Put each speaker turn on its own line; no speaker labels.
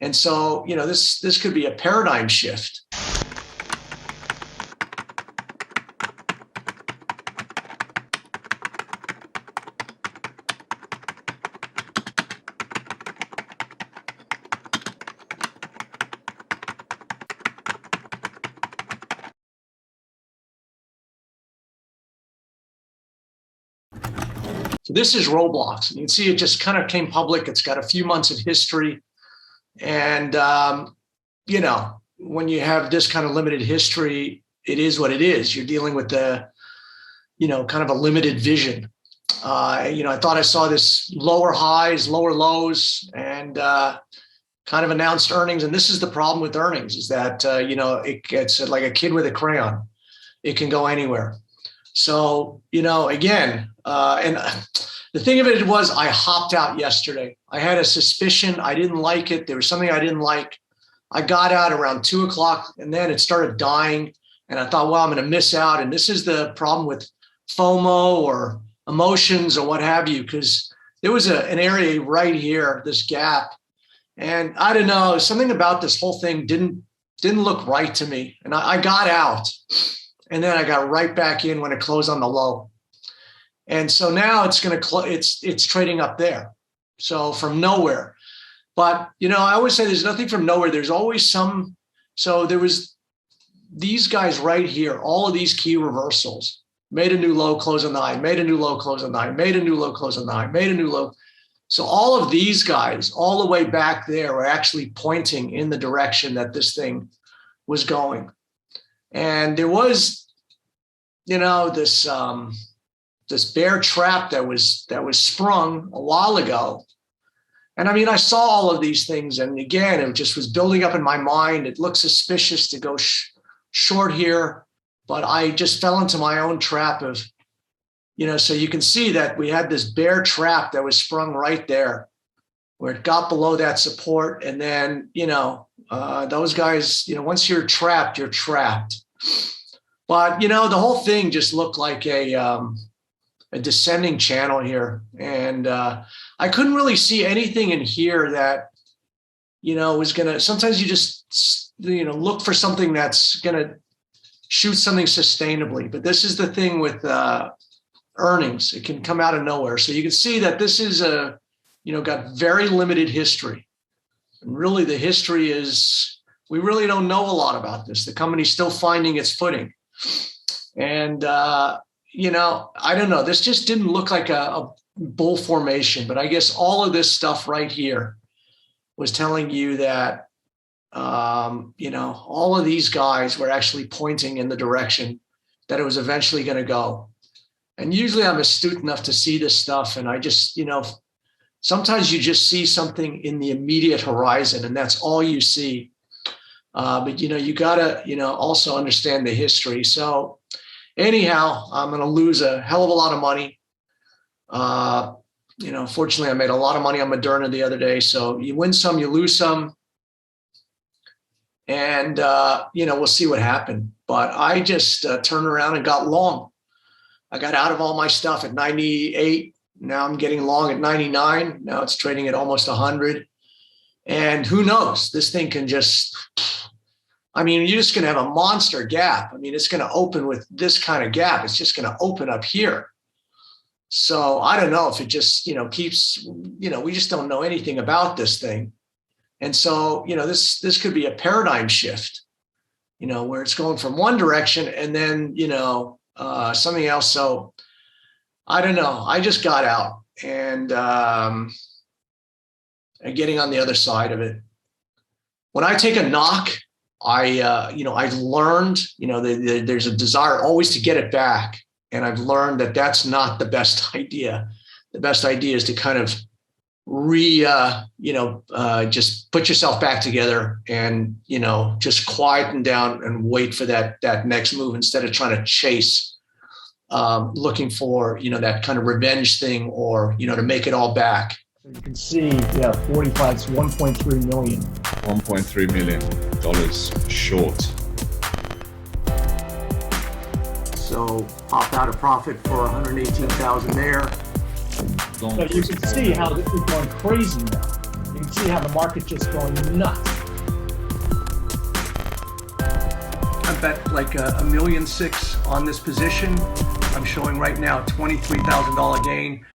And so, this could be a paradigm shift. So this is Roblox. You can see it just kind of came public. It's got a few months of history. And, when you have this kind of limited history, it is what it is. You're dealing with the, kind of a limited vision. I thought I saw this lower highs, lower lows, and kind of announced earnings. And this is the problem with earnings is that, it gets like a kid with a crayon. It can go anywhere. So, again, and the thing of it was I hopped out yesterday. I had a suspicion. I didn't like it. There was something I didn't like. I got out around 2:00 and then it started dying. And I thought, well, I'm going to miss out. And this is the problem with FOMO or emotions or what have you, because there was an area right here, this gap. And I don't know, something about this whole thing didn't look right to me. And I got out. And then I got right back in when it closed on the low. And so now it's going to it's trading up there. So from nowhere. But, I always say there's nothing from nowhere. There's always some. So there was these guys right here, all of these key reversals, made a new low, close on the high, made a new low, close on the high, made a new low, close on the high, made a new low. So all of these guys, all the way back there, were actually pointing in the direction that this thing was going. And there was, this bear trap that was sprung a while ago. And I mean, I saw all of these things. And again, it just was building up in my mind. It looked suspicious to go short here, but I just fell into my own trap of, so you can see that we had this bear trap that was sprung right there where it got below that support. And then, those guys, once you're trapped, you're trapped. But, the whole thing just looked like a descending channel here. And I couldn't really see anything in here that, was going to, sometimes you just, look for something that's going to shoot something sustainably. But this is the thing with earnings. It can come out of nowhere. So you can see that this is got very limited history. And really the history is, we really don't know a lot about this. The company's still finding its footing. And, I don't know, this just didn't look like a bull formation, but I guess all of this stuff right here was telling you that, all of these guys were actually pointing in the direction that it was eventually going to go. And usually I'm astute enough to see this stuff. And I just, sometimes you just see something in the immediate horizon and that's all you see. But, you got to, also understand the history. So anyhow, I'm going to lose a hell of a lot of money. Fortunately, I made a lot of money on Moderna the other day. So you win some, you lose some. And, we'll see what happened. But I just turned around and got long. I got out of all my stuff at 98. Now I'm getting long at 99. Now it's trading at almost 100. And who knows? This thing can just, you're just going to have a monster gap. It's going to open with this kind of gap. It's just going to open up here. So I don't know if it just, keeps, we just don't know anything about this thing. And so, this could be a paradigm shift, where it's going from one direction and then, something else. So I don't know. I just got out and getting on the other side of it. When I take a knock, I've learned, there's a desire always to get it back. And I've learned that that's not the best idea. The best idea is to kind of just put yourself back together and, just quieten down and wait for that next move instead of trying to chase, looking for, that kind of revenge thing or, to make it all back. You can see, 45, it's 1.3 million.
$1.3 million short.
So popped out a profit for 118,000 there. So you can see how this is going crazy now. You can
can see how the market just going nuts.
I bet like $1.6 million on this position. I'm showing right now $23,000 gain.